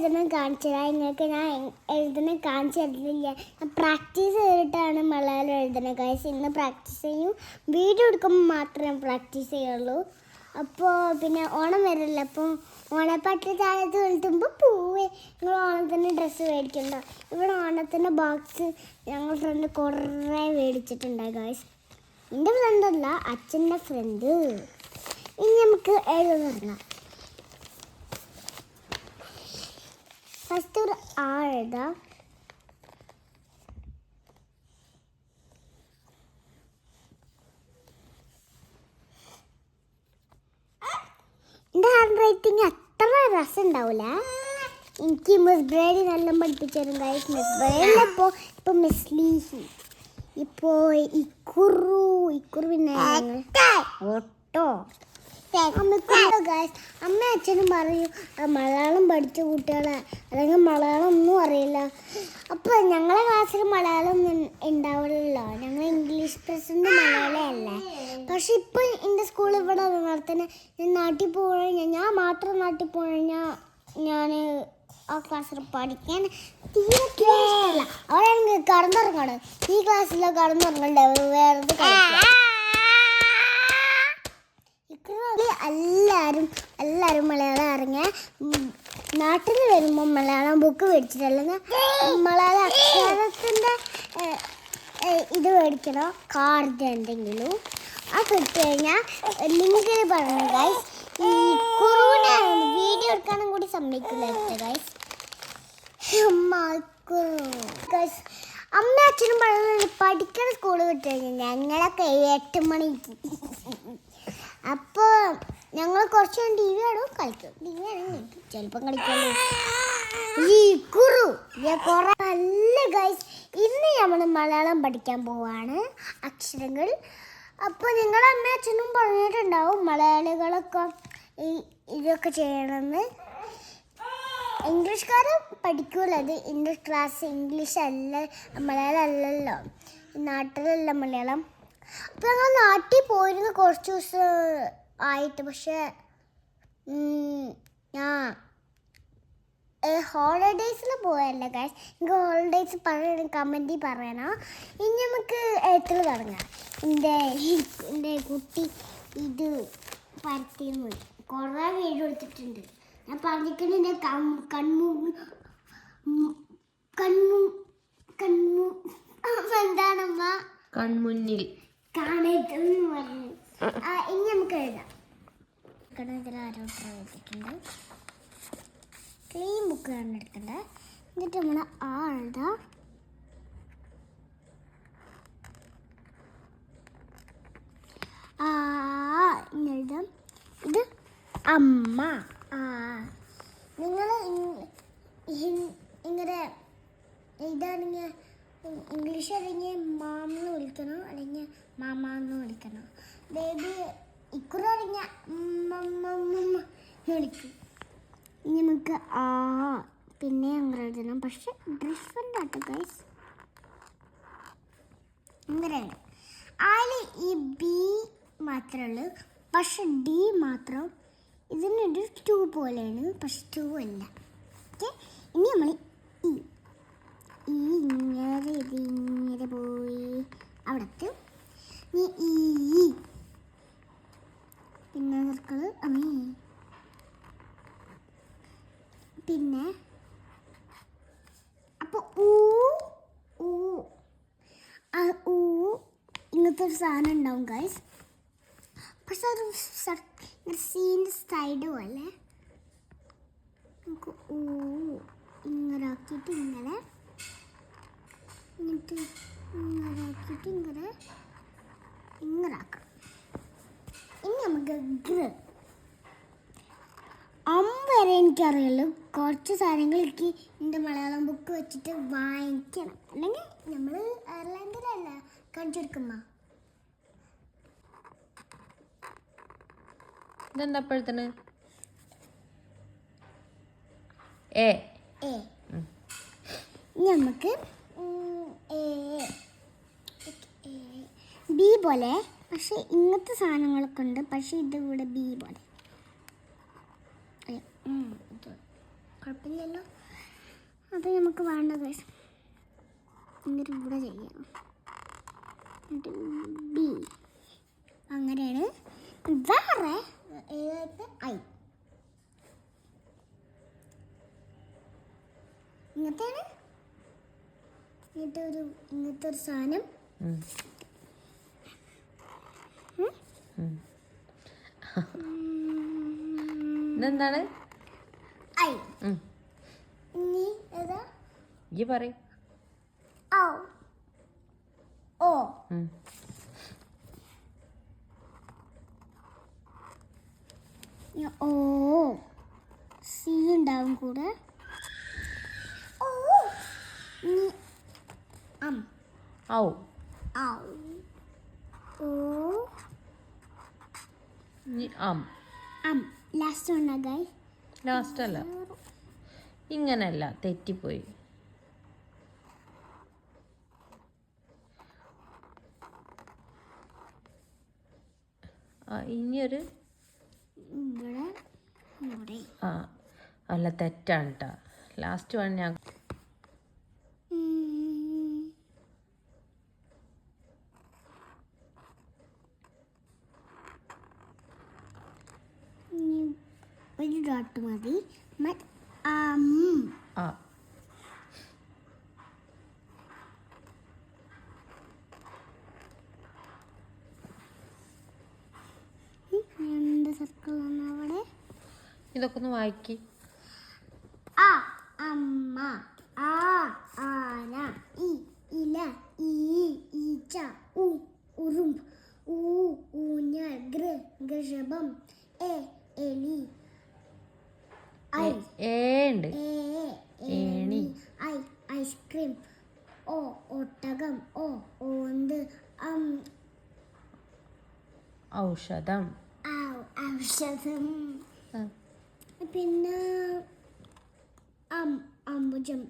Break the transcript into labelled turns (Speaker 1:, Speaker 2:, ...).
Speaker 1: എഴുതണം കാണിച്ചു തരാം. നിങ്ങൾക്ക് ഞാൻ എഴുതണം കാണിച്ചു തരുന്നില്ല. ഞാൻ പ്രാക്ടീസ് ചെയ്തിട്ടാണ് മലയാളം എഴുതണം ഗൈസ്. ഇന്ന് പ്രാക്ടീസ് ചെയ്യും. വീഡിയോ എടുക്കുമ്പോൾ മാത്രമേ പ്രാക്ടീസ് ചെയ്യുള്ളൂ. അപ്പോൾ പിന്നെ ഓണം വരില്ല. അപ്പോൾ ഓണപ്പാട്ട് താഴത്ത് എഴുതുമ്പോൾ പൂവേ നിങ്ങൾ ഓണത്തിന് ഡ്രസ്സ് മേടിക്കണ്ട. ഇവിടെ ഓണത്തിൻ്റെ ബോക്സ് ഞങ്ങൾ ഫ്രണ്ട് കുറേ മേടിച്ചിട്ടുണ്ട് ഗൈസ്. എൻ്റെ ഫ്രണ്ടല്ല, അച്ഛൻ്റെ ഫ്രണ്ട്. ഇനി നമുക്ക് എഴുതാൻ തുടങ്ങാം. ഫസ്റ്റ് ഒരു ആ എഴുതാം. എൻ്റെ ഹാൻഡ് റൈറ്റിങ് അത്ര രസം ഉണ്ടാവില്ല. എനിക്ക് മിസ് ബ്രേഡി നല്ല പഠിപ്പിച്ചു തരും ഗൈസ്. മിസ് ബ്രേഡിൽ ഇപ്പോൾ മിസ് ലീഹി, ഇപ്പോൾ ഇക്കുറു പിന്നെ ഓട്ടോ ഗൈസ്. അമ്മ അച്ഛനും പറയും മലയാളം പഠിച്ച കുട്ടികളെ അല്ലെങ്കിൽ മലയാളം ഒന്നും അറിയില്ല. അപ്പോൾ ഞങ്ങളെ ക്ലാസ്സിൽ മലയാളം ഉണ്ടാവില്ലല്ലോ. ഞങ്ങൾ ഇംഗ്ലീഷ് പ്രസൻറ്റ് മലയാളമല്ലേ. പക്ഷെ ഇപ്പോൾ എൻ്റെ സ്കൂൾ ഇവിടെ നടത്തുന്നത്. ഞാൻ നാട്ടിൽ പോകണമെങ്കിൽ ഞാൻ മാത്രം നാട്ടിൽ പോകണമെങ്കിൽ ഞാൻ ആ ക്ലാസ്സിൽ പഠിക്കാൻ തീരെ ഇഷ്ടമല്ല. അവരാണെങ്കിൽ കടന്നുറങ്ങണം. ഈ ക്ലാസ്സിലോ കടന്നുറങ്ങണ്ടേ, വേറെ എല്ലാവരും മലയാളം ഇറങ്ങിയ നാട്ടിൽ വരുമ്പോൾ മലയാളം ബുക്ക് മേടിച്ചിട്ട് അല്ലെങ്കിൽ മലയാള അക്ഷരത്തിൻ്റെ ഇത് മേടിക്കണോ കാർഡ് എന്തെങ്കിലും ആ കിട്ടി കഴിഞ്ഞാൽ ലിങ്കിൽ പറഞ്ഞു ഗൈസ്. ഈ കുറുവിനെ വീഡിയോ എടുക്കാനും കൂടി സമ്മതിക്കില്ല ഗൈസ്. ഗൈസ് അമ്മ അച്ഛനും പറയുന്നത് പഠിക്കുന്ന സ്കൂളിൽ വിട്ട് കഴിഞ്ഞാൽ ഞങ്ങളൊക്കെ 8 മണിക്ക്. അപ്പോൾ ഞങ്ങൾ കുറച്ച് ടി വി ആണോ കളിക്കും. ടി വി ആണെങ്കിൽ ചിലപ്പം കളിക്കുള്ളൂ. ഈ കുറു കുറേ നല്ല ഗൈസ്. ഇന്ന് നമ്മൾ മലയാളം പഠിക്കാൻ പോവാണ്, അക്ഷരങ്ങൾ. അപ്പോൾ നിങ്ങളുടെ അമ്മ അച്ഛനും പറഞ്ഞിട്ടുണ്ടാവും മലയാളികളൊക്കെ ഇതൊക്കെ ചെയ്യണമെന്ന്. ഇംഗ്ലീഷുകാർ പഠിക്കുമല്ലോ. അത് ഇംഗ്ലീഷ് ക്ലാസ് ഇംഗ്ലീഷ് അല്ല, മലയാളം അല്ലല്ലോ, നാട്ടിലല്ല മലയാളം. അപ്പോൾ ഞങ്ങൾ നാട്ടിൽ പോയിരുന്നു കുറച്ച് ദിവസം ആയിട്ട്. പക്ഷേ ഞാൻ ഹോളിഡേയ്സിൽ പോയല്ല ഗൈസ്. എനിക്ക് ഹോളിഡേയ്സ് പറയണം, കമൻറ്റിൽ പറയണം. ഇനി നമുക്ക് എഴുത്തിൽ തുടങ്ങാം. എൻ്റെ കുട്ടി ഇത് പരത്തിന്ന് കുറേ വീഡിയോ എടുത്തിട്ടുണ്ട്. ഞാൻ പറഞ്ഞിട്ടുണ്ട് എൻ്റെ കണ്ണു എന്താണമ്മ
Speaker 2: കൺമുന്നിൽ
Speaker 1: കാണരുതെന്ന് പറഞ്ഞു. ഇനി നമുക്ക് എഴുതാം. ഇതിൽ ആരോട്ട് എഴുതിയിട്ടുണ്ട്. ക്ലീൻ ബുക്ക് കണ്ടെടുക്കണ്ടേ. എന്നിട്ട് നമ്മൾ ആ എഴുതാം. ഇങ്ങനെ എഴുതാം. ഇത് അമ്മ. നിങ്ങൾ ഇങ്ങനെ ഇതാണെങ്കിൽ ഇംഗ്ലീഷ് അല്ലെങ്കിൽ മാമെന്ന് വിളിക്കണം, അല്ലെങ്കിൽ മാമാന്ന് വിളിക്കണം. ബേബി ഇക്കുറ അറിഞ്ഞാൽ വിളിക്കും. ഇനി നമുക്ക് പിന്നെ അങ്ങനെ എഴുതണം. പക്ഷെ ഡിഫറെൻ്റ് ആട്ടോ ഗൈസ്. അങ്ങനെയാണ്. അതിൽ ഈ ബി മാത്രമേ ഉള്ളൂ, പക്ഷെ ഡി മാത്രം ഇതിനൊരു 2 പോലെയാണ്, പക്ഷെ 2 അല്ല. ഓക്കെ. ഇനി നമ്മൾ ഇങ്ങനെ പോയി അവിടത്തെ പിന്നെ സർക്കിള് പിന്നെ അപ്പോൾ ഇങ്ങനത്തെ ഒരു സാധനം ഉണ്ടാവും ഗൈസ്. പക്ഷെ ഒരു സീൻ്റെ സൈഡ് പോലെ നമുക്ക് ഇങ്ങനെ ആക്കിയിട്ട് ഇങ്ങനെ എന്നിട്ട് ഇങ്ങനെ ആക്കിയിട്ട് ഇങ്ങനെ ആക്കാം. ഇനി നമുക്ക് വരെ എനിക്കറിയുള്ളൂ. കുറച്ച് സാധനങ്ങൾ എനിക്ക് എൻ്റെ മലയാളം ബുക്ക് വെച്ചിട്ട് വാങ്ങിക്കണം. അല്ലെങ്കിൽ നമ്മൾ അയർലൻഡിലല്ല കാണിച്ചെടുക്കുമ്പോൾ.
Speaker 2: ഇതെന്താ എഴുതണേ?
Speaker 1: നമുക്ക് ബി പോലെ, പക്ഷെ ഇങ്ങനത്തെ സാധനങ്ങളൊക്കെ ഉണ്ട്. പക്ഷെ ഇത് ഇവിടെ ബി പോലെ. കുഴപ്പമില്ലല്ലോ. അത് നമുക്ക് വേണ്ട ഗൈസ്. എന്നിട്ട് ഇവിടെ ചെയ്യാം. എന്നിട്ട് ബി അങ്ങനെയാണ്. വേറെ ഏതായിട്ട് ഐ ഇങ്ങനത്തെയാണ്. ഇങ്ങനത്തെ ഒരു സാധനം.
Speaker 2: ഇതെന്താണ്?
Speaker 1: ഐ. ഇനി ഏതാ?
Speaker 2: ഈ പറയും.
Speaker 1: ഔ ഓ. ഓ സി ഉണ്ടാവും കൂടെ. ഓ ഇനി
Speaker 2: ഔ.
Speaker 1: ഔ ഓ
Speaker 2: ഇനി
Speaker 1: ലാസ്റ്റ് വണ്ണ ഗൈസ്.
Speaker 2: ലാസ്റ്റ് അല്ല, ഇങ്ങനല്ല, തെറ്റിപ്പോയി. ഇനിയൊരു
Speaker 1: ഇവിടെ
Speaker 2: അല്ല, തെറ്റാണ് കേട്ടോ. ലാസ്റ്റ് വൺ ഞാൻ ഒരു ഡോട്ട് മതി. എന്ത് സർക്കിളാണ് അവിടെ? ഇതൊക്കെ ഒന്ന് വായിക്കി.
Speaker 1: അമ്മ, ആന, ഇല, ഈച്ച, ഉറുമ്പ്, ഊഞ്ഞാൽ, ഗൃഷഭം, എലി,
Speaker 2: ഏണ്ട്
Speaker 1: ഏണി, ഐസ്ക്രീം, ഒട്ടകം, ഓന്ത്,
Speaker 2: ഔഷധം.
Speaker 1: ഔഷധം. പിന്നെ അംബുജം.